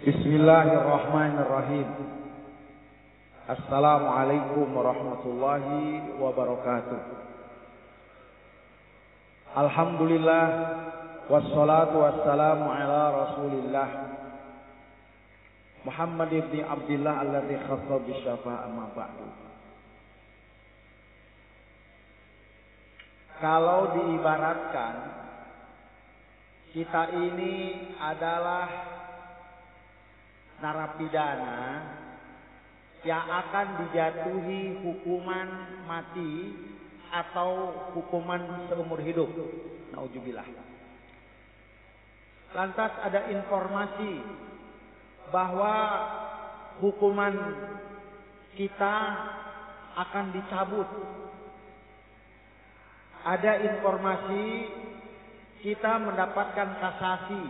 Bismillahirrahmanirrahim. Assalamualaikum warahmatullahi wabarakatuh. Alhamdulillah wassalatu wassalamu ala Rasulillah Muhammad ibn Abdullah alladzi khassa bisyafa'ah amma ba'du. Kalau diibaratkan kita ini adalah narapidana yang akan dijatuhi hukuman mati atau hukuman seumur hidup. Nauzubillah. Lantas ada informasi bahwa hukuman kita akan dicabut. Ada informasi kita mendapatkan kasasi.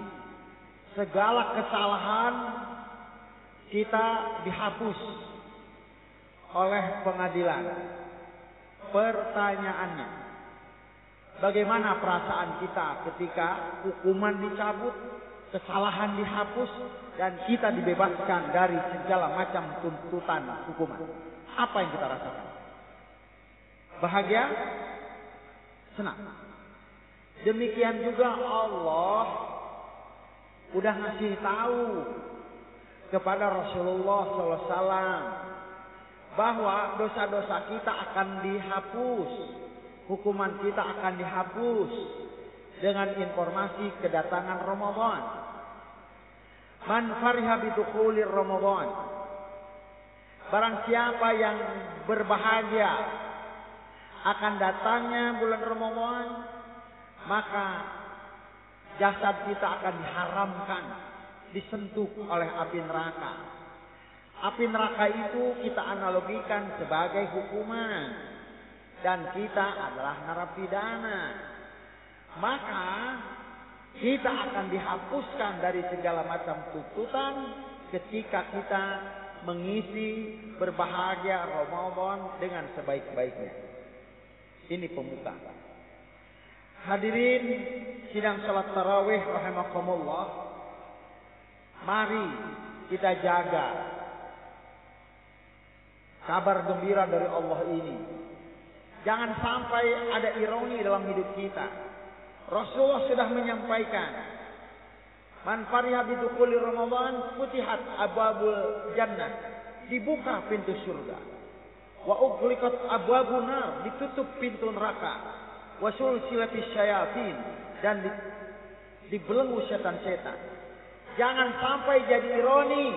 Segala kesalahan kita dihapus oleh pengadilan. Pertanyaannya, bagaimana perasaan kita ketika hukuman dicabut, kesalahan dihapus, dan kita dibebaskan dari segala macam tuntutan hukuman? Apa yang kita rasakan? Bahagia? Senang? Demikian juga Allah udah ngasih tahu kepada Rasulullah SAW bahwa dosa-dosa kita akan dihapus, hukuman kita akan dihapus dengan informasi kedatangan Ramadan. Man fariha bidukhulir Ramadan. Barang siapa yang berbahagia akan datangnya bulan Ramadan, maka jasad kita akan diharamkan disentuh oleh api neraka. Api neraka itu kita analogikan sebagai hukuman dan kita adalah narapidana. Maka kita akan dihapuskan dari segala macam tuntutan ketika kita mengisi berbahagia Ramadan dengan sebaik-baiknya. Ini pembuka. Hadirin sidang salat tarawih rahimakumullah. Mari kita jaga kabar gembira dari Allah ini. Jangan sampai ada ironi dalam hidup kita. Rasulullah sudah menyampaikan, man fariha bidukhuli Ramadan futihat abwabul jannah, dibuka pintu surga. Wa ughliqat abwabun nar, ditutup pintu neraka. Wa sulsilatis syayatin, dan dibelenggu setan-setan. Jangan sampai jadi ironi.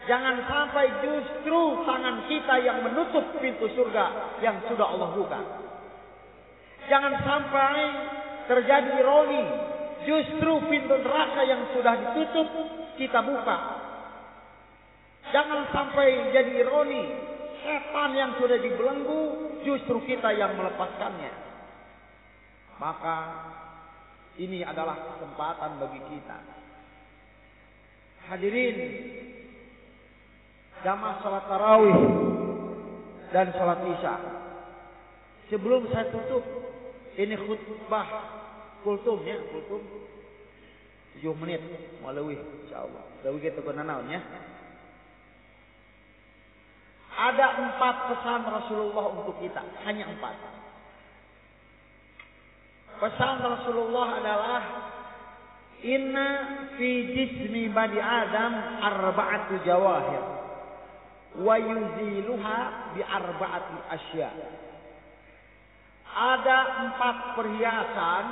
Jangan sampai justru tangan kita yang menutup pintu surga yang sudah Allah buka. Jangan sampai terjadi ironi. Justru pintu neraka yang sudah ditutup kita buka. Jangan sampai jadi ironi. Setan yang sudah dibelenggu justru kita yang melepaskannya. Maka ini adalah kesempatan bagi kita. Hadirin jamaah salat tarawih dan salat isya. Sebelum saya tutup, ini khutbah kultum ya, kultum 7 menit melalui insyaallah. Dawi kita benanaun ya. Ada 4 pesan Rasulullah untuk kita, hanya 4. Pesan Rasulullah adalah inna fi jismi bani Adam arba'atu jawahir wa yuziluha bi arba'ati asya. Ada 4 perhiasan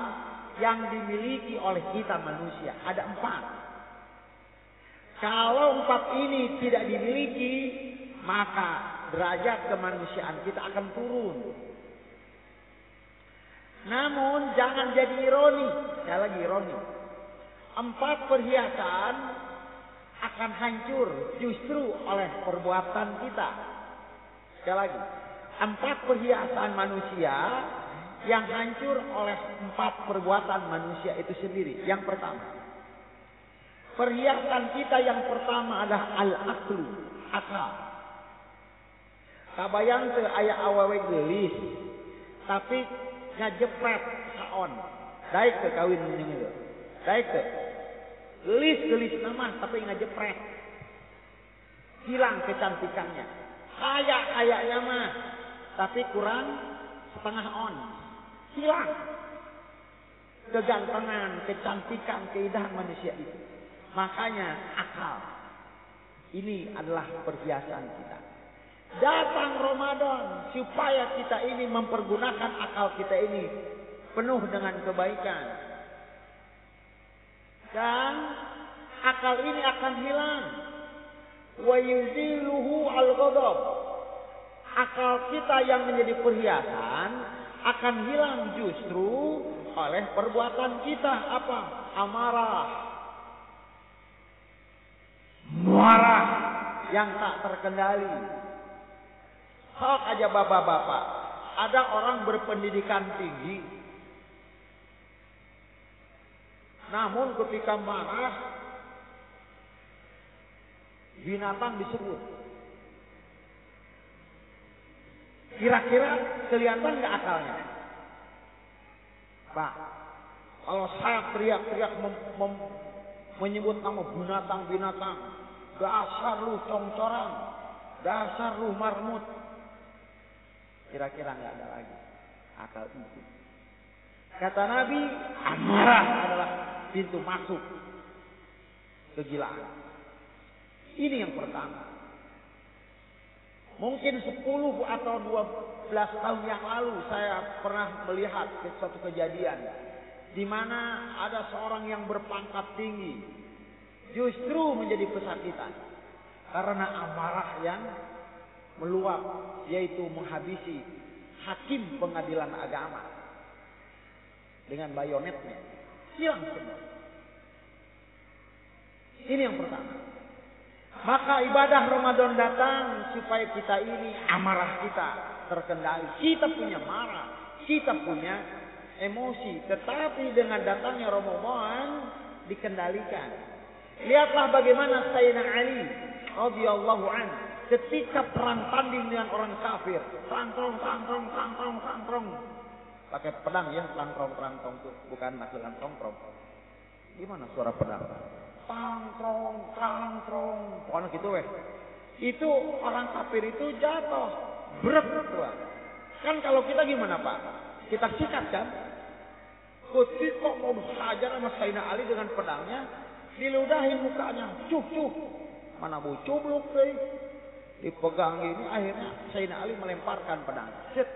yang dimiliki oleh kita manusia. Ada 4. Kalau 4 ini tidak dimiliki, maka derajat kemanusiaan kita akan turun. Namun jangan jadi ironi. Sekali lagi ironi. 4 perhiasan akan hancur justru oleh perbuatan kita. Sekali lagi. 4 perhiasan manusia yang hancur oleh 4 perbuatan manusia itu sendiri. Yang pertama. Perhiasan kita yang pertama adalah al-aqlu. Akal. Kabayang teu aya awewe geulis. Tapi ngajepret saon. Daek teu kawin jeung ieu. Daek teu. Gelis nama tapi ngejepret. Hilang kecantikannya. Kayaknya mah tapi kurang setengah on. Hilang kegantengan, kecantikan, keindahan manusia itu. Makanya akal ini adalah perhiasan kita. Datang Ramadan supaya kita ini mempergunakan akal kita ini penuh dengan kebaikan. Dan akal ini akan hilang. Wa yuziluhu al-ghadab. Akal kita yang menjadi perhiasan akan hilang justru oleh perbuatan kita. Apa? Amarah. Marah yang tak terkendali. Sok aja bapak-bapak. Ada orang berpendidikan tinggi. Namun ketika marah, binatang disebut. Kira-kira kelihatan nggak akalnya? Pak, kalau saya teriak-teriak menyebut nama binatang-binatang, dasar lu congcorang, dasar lu marmut, kira-kira nggak ada lagi akal itu. Kata Nabi, amarah adalah pintu masuk kegilaan. Ini yang pertama. Mungkin 10 atau 12 tahun yang lalu saya pernah melihat suatu kejadian di mana ada seorang yang berpangkat tinggi justru menjadi pesakitan karena amarah yang meluap, yaitu menghabisi hakim pengadilan agama dengan bayonetnya. Hilang semua. Ini yang pertama. Maka ibadah Ramadan datang supaya kita ini amarah kita terkendali. Kita punya marah, kita punya emosi, tetapi dengan datangnya Ramadan dikendalikan. Lihatlah bagaimana Sayyidina Ali radhiyallahu anhu ketika perang tanding dengan orang kafir, tangkrong, pakai pedang ya, tangkrong tuh, bukan nakilan tongkrong. Gimana suara pedang? Tangkrong, pokoknya gitu weh. Itu orang kafir itu jatuh, berat tuh. Kan kalau kita gimana Pak? Kita sikat kan? Ketika mau hajar sama Sayyidina Ali dengan pedangnya, diludahin mukanya, cuh. Mana bu cubluk deh. Dipegang ini, akhirnya Sayyidina Ali melemparkan pedang. Set,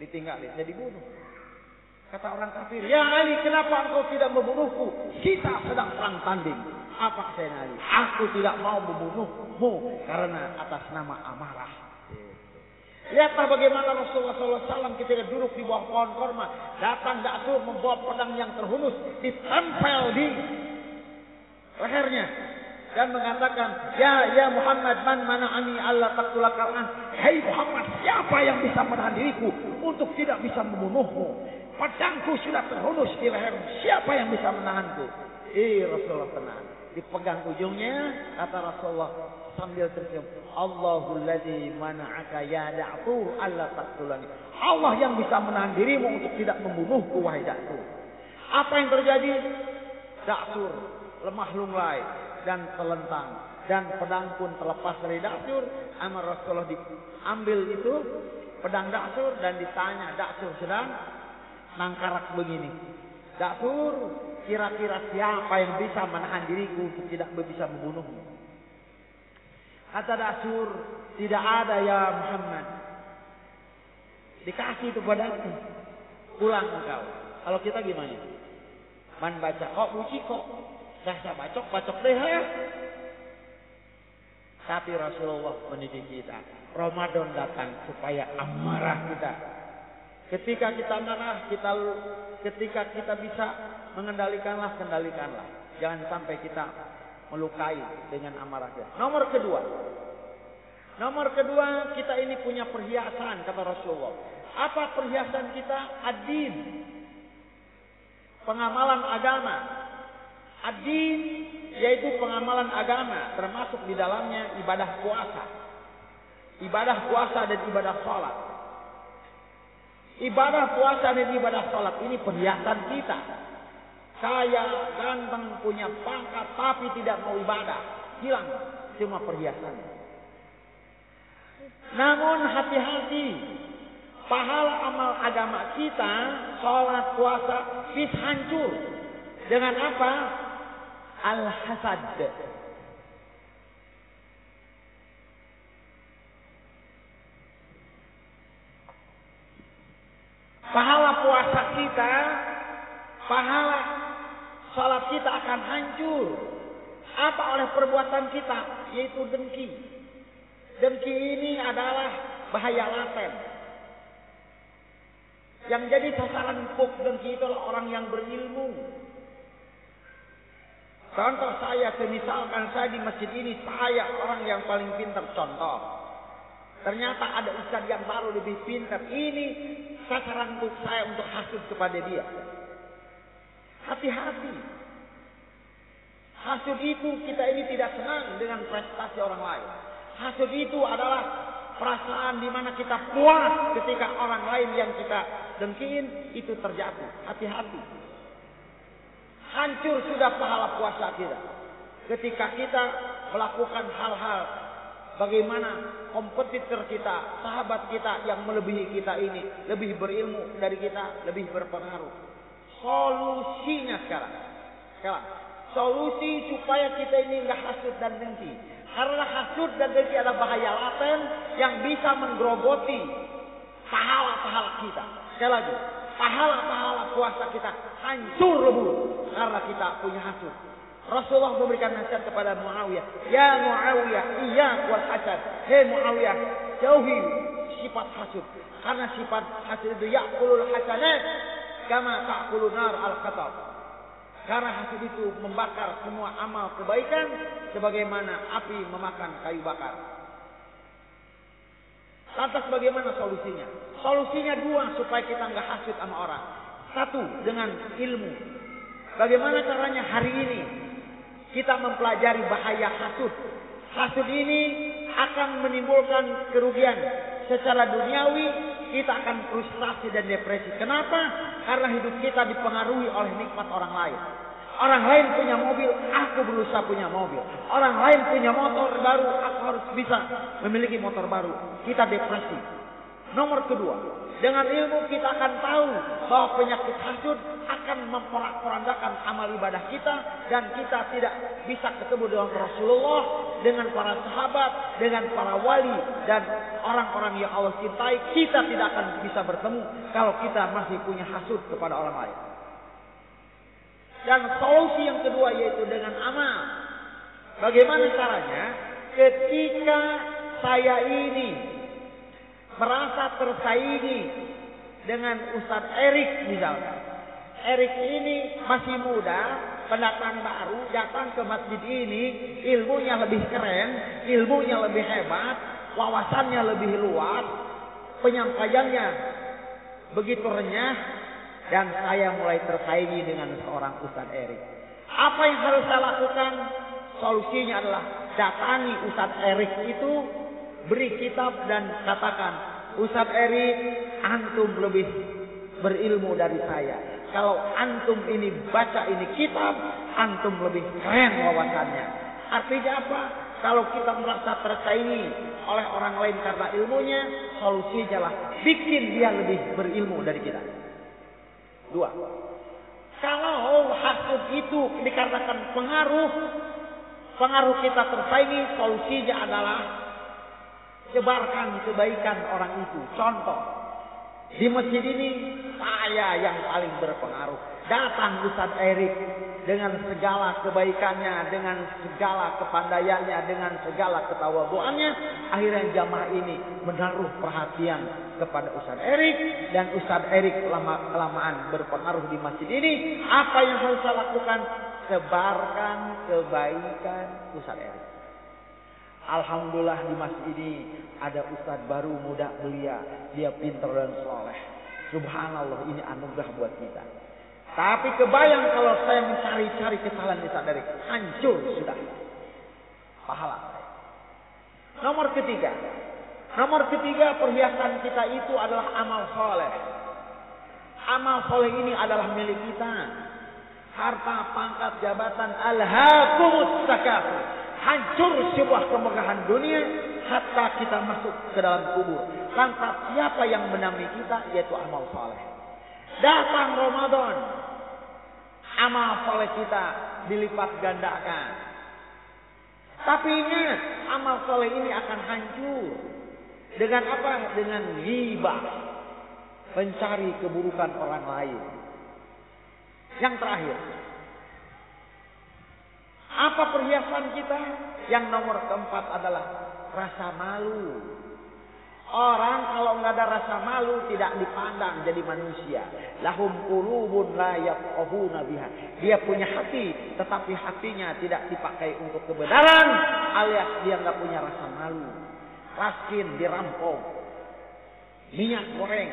ditinggalin, jadi bunuh. Kata orang kafir, ya Ali, kenapa engkau tidak membunuhku? Kita sedang perang tanding. Apa Sayyidina Ali? Aku tidak mau membunuhmu karena atas nama amarah. Lihatlah bagaimana Rasulullah SAW ketika duduk di bawah pohon korma, datang Da'sur membawa pedang yang terhunus, ditempel di lehernya dan mengatakan, ya Muhammad, man mana'ani alla taqtulakal an. Hei Muhammad, siapa yang bisa menahan diriku untuk tidak bisa membunuhmu? Pedangku sudah terhunus di lehermu. Siapa yang bisa menahanku? Rasulullah tenang. Dipegang ujungnya, kata Rasulullah sambil tersenyum, Allahul ladzi mana'aka ya Da'sur alla taqtulani. Allah yang bisa menahan dirimu untuk tidak membunuhku, wahai Da'sur. Apa yang terjadi? Da'sur lemah lunglai dan telentang, dan pedang pun terlepas dari Da'sur. Amar Rasulullah diambil itu pedang Da'sur dan ditanya, Da'sur sedang nangkarak begini. Da'sur, kira-kira siapa yang bisa menahan diriku untuk tidak bisa membunuhmu? Kata Da'sur, tidak ada ya Muhammad. Dikasih itu padaku. Pulang engkau. Kalau kita gimana? Man baca kok muci kok. Saya bacok deh ya. Tapi Rasulullah mendidik kita. Ramadan datang supaya amarah kita. Ketika kita marah, ketika kita bisa kendalikanlah. Jangan sampai kita melukai dengan amarah kita. Nomor kedua, kita ini punya perhiasan, kata Rasulullah. Apa perhiasan kita? Ad-din. Pengamalan agama. Ad-din yaitu pengamalan agama, termasuk di dalamnya ibadah puasa. Ibadah puasa dan ibadah salat. Ibadah puasa dan ibadah salat ini perhiasan kita. kaya, ganteng, punya pangkat, tapi tidak mau ibadah. Hilang semua perhiasannya. Namun hati-hati. Pahala amal agama kita, sholat, puasa, bisa hancur. Dengan apa? Al-hasad. Pahala puasa kita, pahala sholat kita akan hancur. Apa oleh perbuatan kita? Yaitu dengki. Dengki ini adalah bahaya laten. Yang jadi sasaran empuk dengki itu adalah orang yang berilmu. Contoh saya, misalkan saya di masjid ini, saya orang yang paling pintar. Contoh, ternyata ada ustaz yang baru lebih pintar. Ini sasaran untuk saya untuk hasud kepada dia. Hati-hati. Hasud itu kita ini tidak senang dengan prestasi orang lain. Hasud itu adalah perasaan di mana kita puas ketika orang lain yang kita dengkiin itu terjatuh. Hati-hati. Hancur sudah pahala puasa kita. Ketika kita melakukan hal-hal bagaimana kompetitor kita, sahabat kita yang melebihi kita ini lebih berilmu dari kita, lebih berpengaruh. Solusinya sekarang. Solusi supaya kita ini enggak hasud dan dengki. Karena hasud dan dengki adalah bahaya laten yang bisa menggerogoti pahala-pahala kita. Sekali lagi, pahala-pahala puasa kita hancur lebur karena kita punya hasud. Rasulullah memberikan nasihat kepada Muawiyah. Ya Muawiyah, iyyak wal hasad. Hei Muawiyah, jauhi sifat hasud. Karena sifat hasud itu ya'kulul hasanat kama ta'kulun nar al-qatab. Karena hasud itu membakar semua amal kebaikan sebagaimana api memakan kayu bakar. Lantas bagaimana solusinya? Solusinya dua supaya kita enggak hasud sama orang. Satu, dengan ilmu. Bagaimana caranya hari ini kita mempelajari bahaya hasud. Hasud ini akan menimbulkan kerugian secara duniawi, kita akan frustasi dan depresi. Kenapa? Karena hidup kita dipengaruhi oleh nikmat orang lain. Orang lain punya mobil, aku berusaha punya mobil. Orang lain punya motor baru, aku harus bisa memiliki motor baru. Kita depresi. Nomor kedua, dengan ilmu kita akan tahu bahwa penyakit hasud akan memporak-porandakan amal ibadah kita. Dan kita tidak bisa ketemu dengan Rasulullah, dengan para sahabat, dengan para wali, dan orang-orang yang Allah cintai. Kita tidak akan bisa bertemu kalau kita masih punya hasud kepada orang lain. Dan solusi yang kedua yaitu dengan amal. Bagaimana caranya? Ketika saya ini merasa tersaingi dengan Ustadz Erik misalnya. Erik ini masih muda, pendatang baru, datang ke masjid ini, ilmunya lebih keren, ilmunya lebih hebat, wawasannya lebih luas, penyampaiannya begitu renyah. Dan saya mulai tersaingi dengan seorang Ustadz Erik. Apa yang harus saya lakukan? Solusinya adalah datangi Ustadz Erik itu, beri kitab dan katakan, Ustadz Erik, antum lebih berilmu dari saya. Kalau antum ini baca ini kitab, antum lebih keren wawasannya. Artinya apa? Kalau kita merasa tersaingi oleh orang lain karena ilmunya, solusinya adalah bikin dia lebih berilmu dari kita. Dua. Kalau hasud itu dikarenakan pengaruh kita tersaingi, solusinya adalah sebarkan kebaikan orang itu. Contoh, di masjid ini saya yang paling berpengaruh. Datang Ustadz Erik dengan segala kebaikannya, dengan segala kepandaiannya, dengan segala ketawaduannya. Akhirnya jamaah ini menaruh perhatian kepada Ustadz Erik. Dan Ustadz Erik kelamaan berpengaruh di masjid ini. Apa yang harus saya lakukan? Sebarkan kebaikan Ustadz Erik. Alhamdulillah di masjid ini ada Ustadz baru muda belia. Dia pintar dan soleh. Subhanallah, ini anugerah buat kita. Tapi kebayang kalau saya mencari-cari kesalahan Ustadz Erik. Hancur sudah pahala saya. Nomor ketiga, perhiasan kita itu adalah amal soleh. Amal soleh ini adalah milik kita. harta, pangkat, jabatan, alhaakumus takatsur. Hancur sebuah kemegahan dunia hatta kita masuk ke dalam kubur. Tanpa siapa yang menamai kita, yaitu amal saleh. Datang Ramadan, amal saleh kita dilipat gandakan. Tapi ingat, amal saleh ini akan hancur. Dengan apa? Dengan ghibah. Mencari keburukan orang lain. Yang terakhir, apa perhiasan kita? Yang nomor keempat adalah rasa malu. Orang kalau nggak ada rasa malu tidak dipandang jadi manusia. Lahum qulubun la yafqahuna biha. Dia punya hati, tetapi hatinya tidak dipakai untuk kebenaran, alias dia nggak punya rasa malu. Raskin dirampok. Minyak goreng.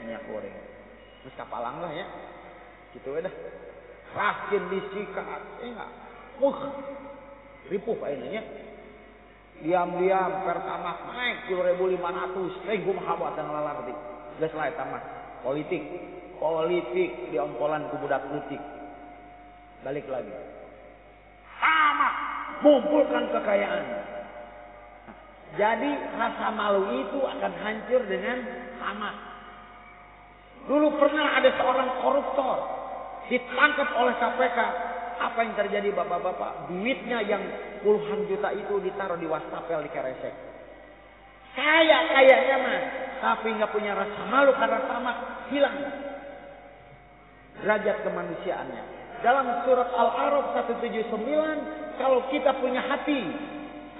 Minyak goreng. Terus kapalang lah ya. Gitu dah. Raskin disikat. Enggak. Ripuh akhirnya. Diam-diam pertamax naik 10.500. Kumaha buatan lalarti. Geus lae tamat. Politik diompolan ku budak leutik. Balik lagi. Tamak mengumpulkan kekayaan. Jadi rasa malu itu akan hancur dengan tamak. Dulu pernah ada seorang koruptor ditangkap oleh KPK. Apa yang terjadi bapak-bapak? Duitnya yang puluhan juta itu ditaruh di wastafel di keresek. Kayaknya mah, tapi nggak punya rasa malu karena tamak, hilang derajat kemanusiaannya. Dalam surat Al-A'raf 179, kalau kita punya hati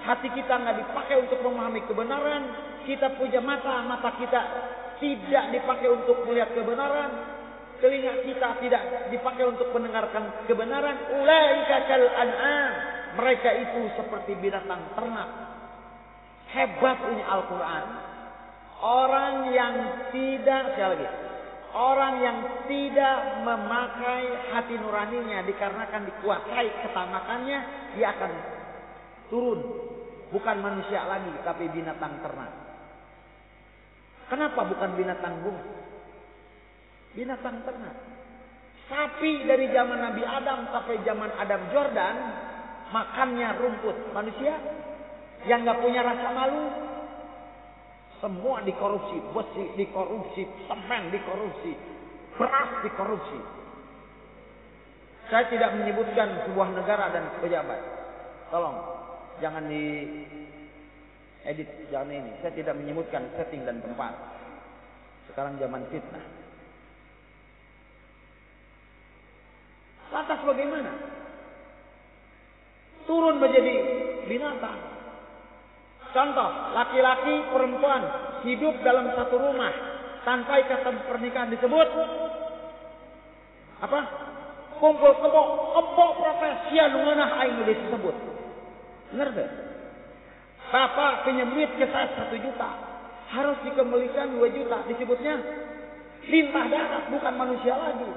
kita nggak dipakai untuk memahami kebenaran, kita punya mata kita tidak dipakai untuk melihat kebenaran, telinga kita tidak dipakai untuk mendengarkan kebenaran, ulaika kal an'am, mereka itu seperti binatang ternak. Hebat ini Al-Quran. Orang yang tidak memakai hati nuraninya dikarenakan dikuasai ketamakannya, dia akan turun. Bukan manusia lagi, tapi binatang ternak. Kenapa bukan binatang buas? Binatang ternak. Sapi dari zaman Nabi Adam sampai zaman Adam Jordan makannya rumput. Manusia yang nggak punya rasa malu, semua dikorupsi, besi dikorupsi, semen dikorupsi, beras dikorupsi. Saya tidak menyebutkan sebuah negara dan pejabat. Tolong jangan diedit, jangan ini. Saya tidak menyebutkan setting dan tempat. Sekarang zaman fitnah. Lantas bagaimana? Turun menjadi binatang. Contoh, laki-laki perempuan hidup dalam satu rumah tanpa ikatan pernikahan disebut apa? Kumpul kebo profesional ngeunah aing disebut. Benar enggak? Bapak pinjam duit ke saya 1 juta, harus dikembalikan 2 juta, disebutnya lintah darat, bukan manusia lagi.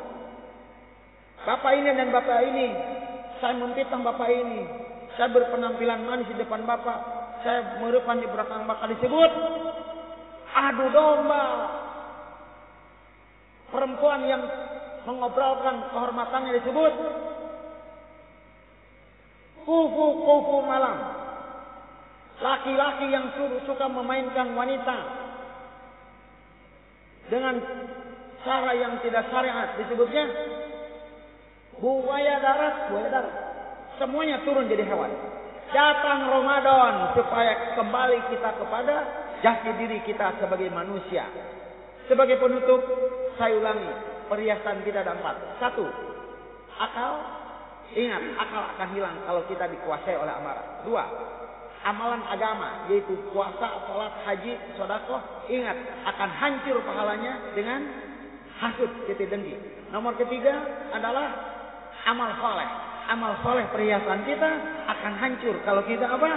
Bapak ini dan bapak ini, saya memfitnah bapak ini, saya berpenampilan manis di depan bapak, saya merupakan di belakang bapak, disebut adu domba. Perempuan yang mengobrolkan kehormatannya disebut kufu malam. Laki-laki yang suka memainkan wanita dengan cara yang tidak syariat disebutnya buaya darat. Semuanya turun jadi hewan. Datang Ramadan supaya kembali kita kepada jati diri kita sebagai manusia. Sebagai penutup, saya ulangi, perhiasan kita ada 4. 1, akal. Ingat, akal akan hilang kalau kita dikuasai oleh amarah. 2, amalan agama, yaitu puasa, salat, haji, sedekah. Ingat, akan hancur pahalanya dengan hasud, titik dengki. Nomor 3 adalah amal soleh. Amal soleh perhiasan kita akan hancur kalau kita apa?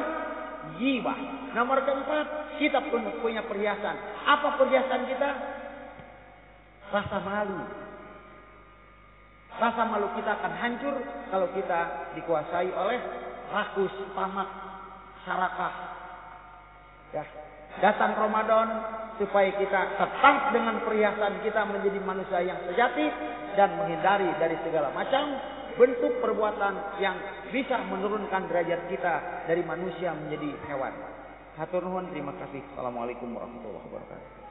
Ghibah. Nomor 4, kita pun punya perhiasan. Apa perhiasan kita? Rasa malu. Rasa malu kita akan hancur kalau kita dikuasai oleh rakus, tamak, sarakah. Ya. Datang Ramadan supaya kita tetap dengan perhiasan kita menjadi manusia yang sejati dan menghindari dari segala macam bentuk perbuatan yang bisa menurunkan derajat kita dari manusia menjadi hewan. Hatur nuhun, terima kasih. Assalamualaikum warahmatullahi wabarakatuh.